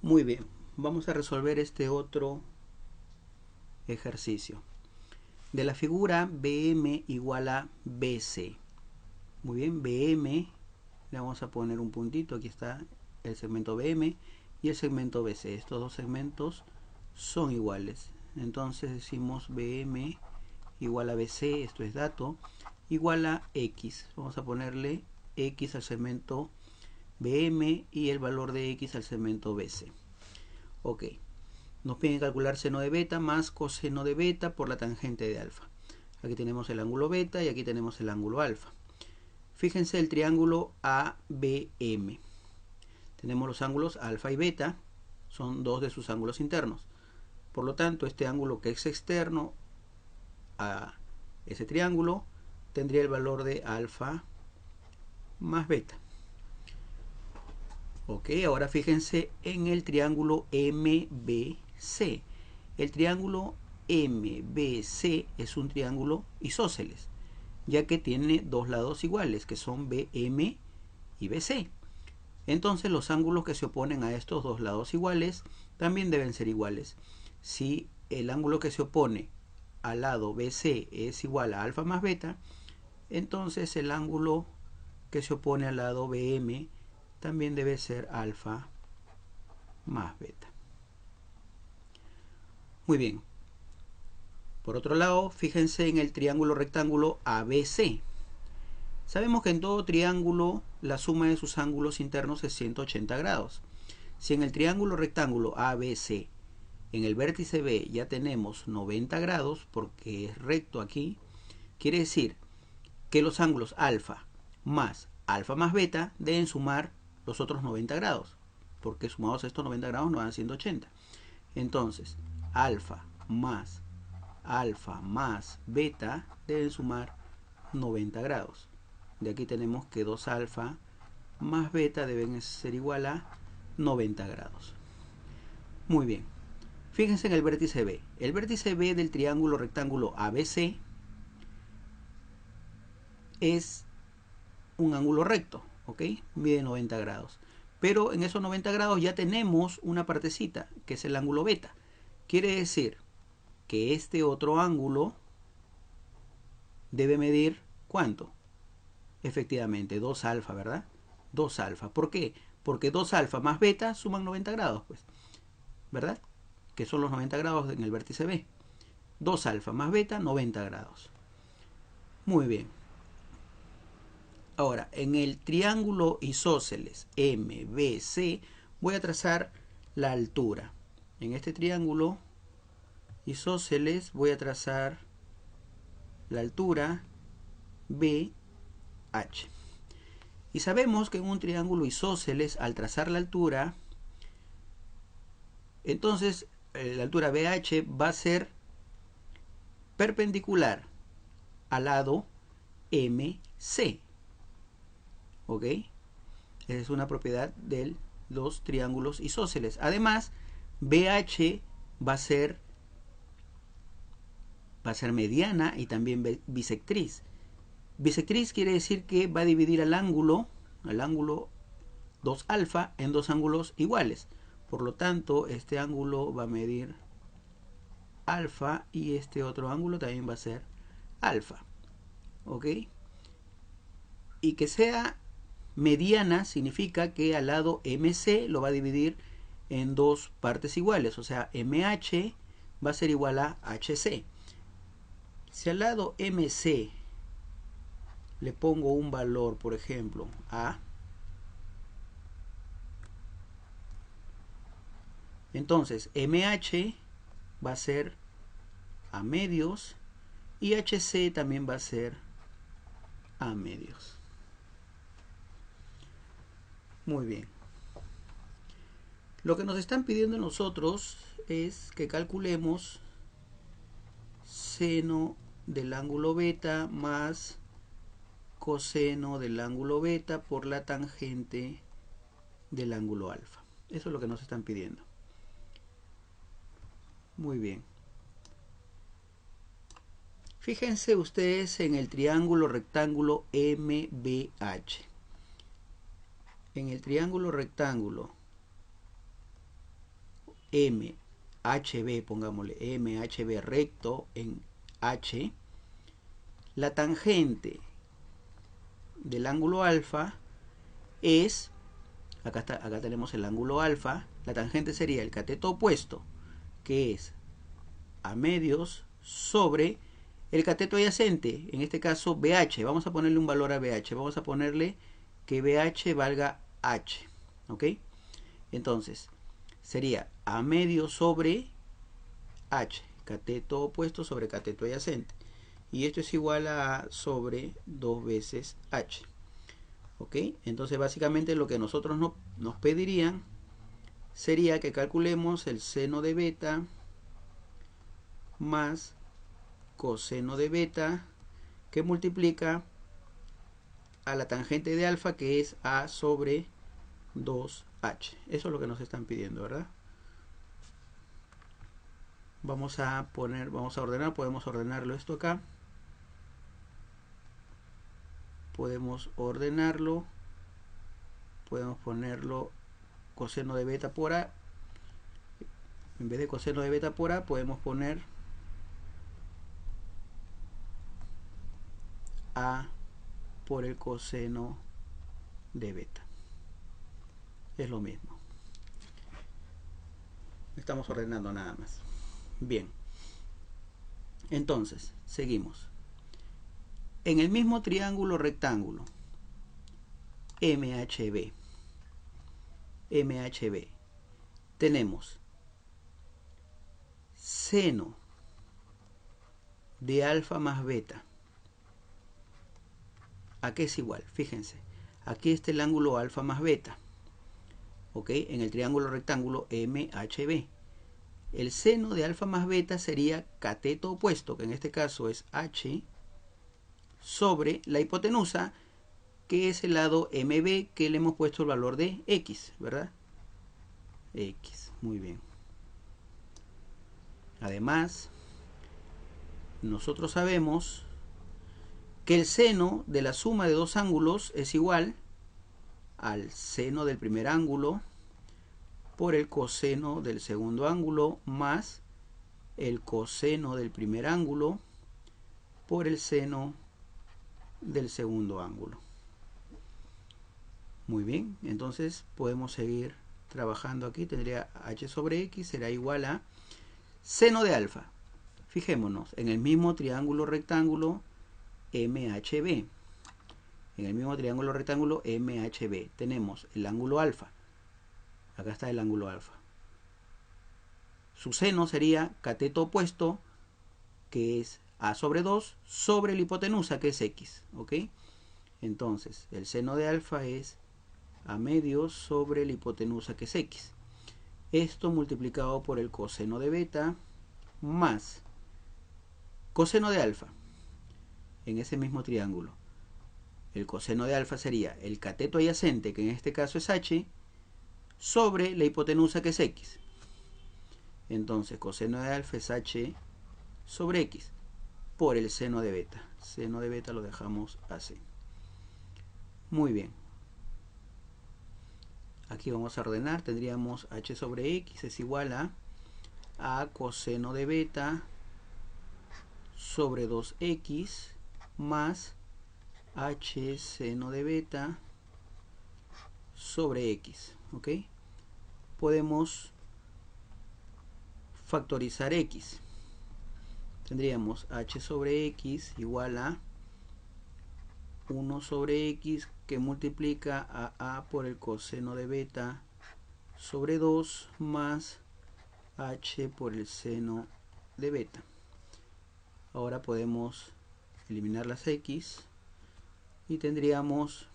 Muy bien, vamos a resolver este otro ejercicio. De la figura BM igual a BC. Muy bien, BM, le vamos a poner un puntito, aquí está el segmento BM y el segmento BC. Estos dos segmentos son iguales. Entonces decimos BM igual a BC, esto es dato, igual a X. Vamos a ponerle X al segmento BM y el valor de X al segmento BC. Ok, nos piden calcular seno de beta más coseno de beta por la tangente de alfa. Aquí tenemos el ángulo beta y aquí tenemos el ángulo alfa. Fíjense el triángulo ABM. Tenemos los ángulos alfa y beta, son dos de sus ángulos internos. Por lo tanto, este ángulo que es externo a ese triángulo tendría el valor de alfa más beta. Ok, ahora fíjense en el triángulo MBC. El triángulo MBC es un triángulo isósceles, ya que tiene dos lados iguales, que son BM y BC. Entonces los ángulos que se oponen a estos dos lados iguales también deben ser iguales. Si el ángulo que se opone al lado BC es igual a alfa más beta, entonces el ángulo que se opone al lado BM también debe ser alfa más beta. Muy bien. Por otro lado, fíjense en el triángulo rectángulo ABC. Sabemos que en todo triángulo la suma de sus ángulos internos es 180 grados. Si en el triángulo rectángulo ABC, en el vértice B ya tenemos 90 grados, porque es recto aquí, quiere decir que los ángulos alfa más beta deben sumar los otros 90 grados, porque sumados a estos 90 grados nos dan 180. Entonces, alfa más beta deben sumar 90 grados. De aquí tenemos que 2 alfa más beta deben ser igual a 90 grados. Muy bien. Fíjense en el vértice B. El vértice B del triángulo rectángulo ABC es un ángulo recto, ¿ok? Mide 90 grados. Pero en esos 90 grados ya tenemos una partecita, que es el ángulo beta. Quiere decir que este otro ángulo debe medir ¿cuánto? Efectivamente, 2 alfa, ¿verdad? 2 alfa. ¿Por qué? Porque 2 alfa más beta suman 90 grados, pues, ¿verdad? Que son los 90 grados en el vértice B. 2 alfa más beta, 90 grados. Muy bien. Ahora, en el triángulo isósceles MBC voy a trazar la altura. En este triángulo isósceles voy a trazar la altura BH. Y sabemos que en un triángulo isósceles, al trazar la altura, entonces la altura BH va a ser perpendicular al lado MC. ¿Ok? Esa es una propiedad de los triángulos isósceles. Además, BH va a ser mediana y también bisectriz. Bisectriz quiere decir que va a dividir al ángulo 2 alfa en dos ángulos iguales. Por lo tanto, este ángulo va a medir alfa y este otro ángulo también va a ser alfa. ¿Ok? Y que sea mediana significa que al lado MC lo va a dividir en dos partes iguales, o sea, MH va a ser igual a HC. Si al lado MC le pongo un valor, por ejemplo, A, entonces MH va a ser A medios y HC también va a ser A medios. Muy bien. Lo que nos están pidiendo nosotros es que calculemos seno del ángulo beta más coseno del ángulo beta por la tangente del ángulo alfa. Eso es lo que nos están pidiendo. Muy bien. Fíjense ustedes en el triángulo rectángulo MBH. En el triángulo rectángulo MHB, pongámosle MHB recto en H, la tangente del ángulo alfa es, acá tenemos el ángulo alfa, la tangente sería el cateto opuesto, que es a medios sobre el cateto adyacente, en este caso BH. Vamos a ponerle un valor a BH, vamos a ponerle que BH valga H, ¿ok? Entonces, sería a medio sobre H, cateto opuesto sobre cateto adyacente. Y esto es igual a sobre 2 veces H. ¿Ok? Entonces, básicamente lo que nosotros nos pedirían sería que calculemos el seno de beta más coseno de beta que multiplica a la tangente de alfa, que es A sobre 2H. Eso es lo que nos están pidiendo, ¿verdad? Vamos a ordenar, podemos ordenarlo esto acá. Podemos ordenarlo, podemos ponerlo coseno de beta por A. En vez de coseno de beta por A, podemos poner A por el coseno de beta. Es lo mismo. Estamos ordenando nada más. Bien. Entonces, seguimos. En el mismo triángulo rectángulo MHB, tenemos seno de alfa más beta. ¿A qué es igual? Fíjense, aquí está el ángulo alfa más beta, ¿ok? En el triángulo rectángulo MHB. El seno de alfa más beta sería cateto opuesto, que en este caso es H, sobre la hipotenusa, que es el lado MB, que le hemos puesto el valor de X, ¿verdad? X, muy bien. Además, nosotros sabemos que el seno de la suma de dos ángulos es igual al seno del primer ángulo por el coseno del segundo ángulo más el coseno del primer ángulo por el seno del segundo ángulo. Muy bien, entonces podemos seguir trabajando aquí. Tendría H sobre X será igual a seno de alfa. Fijémonos, en el mismo triángulo rectángulo MHB. En el mismo triángulo rectángulo MHB tenemos el ángulo alfa. Acá está el ángulo alfa. Su seno sería cateto opuesto, que es A sobre 2, sobre la hipotenusa, que es X. ¿Ok? Entonces, el seno de alfa es A medio sobre la hipotenusa, que es X. Esto multiplicado por el coseno de beta más coseno de alfa en ese mismo triángulo. El coseno de alfa sería el cateto adyacente, que en este caso es H, sobre la hipotenusa, que es X. Entonces, coseno de alfa es H sobre X por el seno de beta. Seno de beta lo dejamos así. Muy bien. Aquí vamos a ordenar. Tendríamos H sobre X es igual a coseno de beta sobre 2X más H seno de beta sobre X. ¿Ok? Podemos factorizar X. Tendríamos H sobre X igual a 1 sobre X, que multiplica a por el coseno de beta sobre 2 más H por el seno de beta. Ahora podemos eliminar las X y tendríamos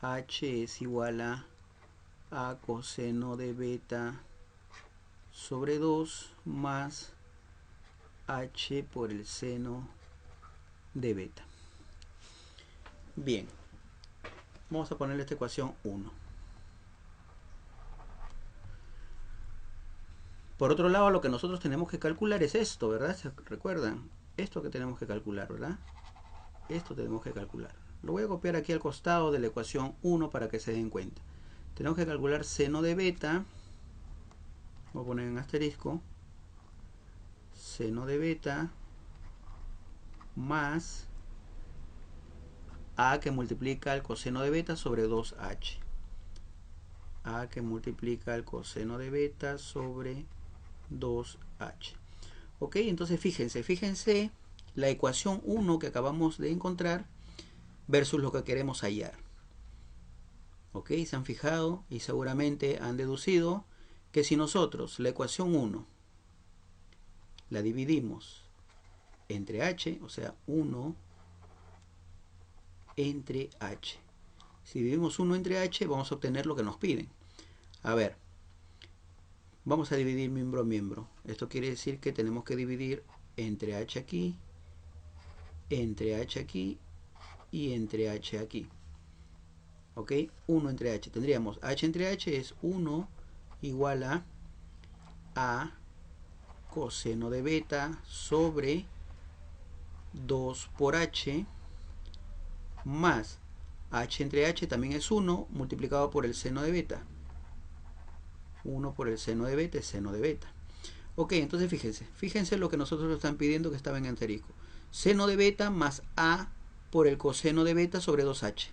H es igual a coseno de beta sobre 2 más H por el seno de beta. Bien, vamos a ponerle esta ecuación 1. Por otro lado, lo que nosotros tenemos que calcular es esto, ¿verdad? ¿Se recuerdan? Esto que tenemos que calcular, ¿verdad? Esto tenemos que calcular. Lo voy a copiar aquí al costado de la ecuación 1 para que se den cuenta. Tenemos que calcular seno de beta voy a poner en asterisco, seno de beta más a que multiplica el coseno de beta sobre 2h. A que multiplica el coseno de beta sobre 2h. Ok, entonces fíjense la ecuación 1 que acabamos de encontrar versus lo que queremos hallar. Ok, se han fijado y seguramente han deducido que si nosotros la ecuación 1 la dividimos entre h, o sea 1 entre h. Si dividimos 1 entre h, vamos a obtener lo que nos piden. A ver, vamos a dividir miembro a miembro. Esto quiere decir que tenemos que dividir entre h aquí, entre h aquí y entre h aquí. Ok, 1 entre h. Tendríamos h entre h es 1 igual a coseno de beta sobre 2 por h más h entre h también es 1 multiplicado por el seno de beta. 1 por el seno de beta es seno de beta. Ok, entonces fíjense lo que nosotros nos están pidiendo que estaba en asterisco. Seno de beta más a por el coseno de beta sobre 2h.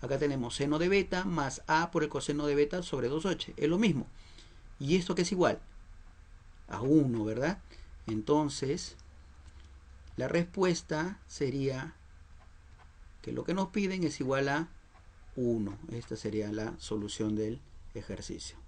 Acá tenemos seno de beta más a por el coseno de beta sobre 2h. Es lo mismo. ¿Y esto qué es igual? A 1, ¿verdad? Entonces, la respuesta sería que lo que nos piden es igual a 1. Esta sería la solución del ejercicio.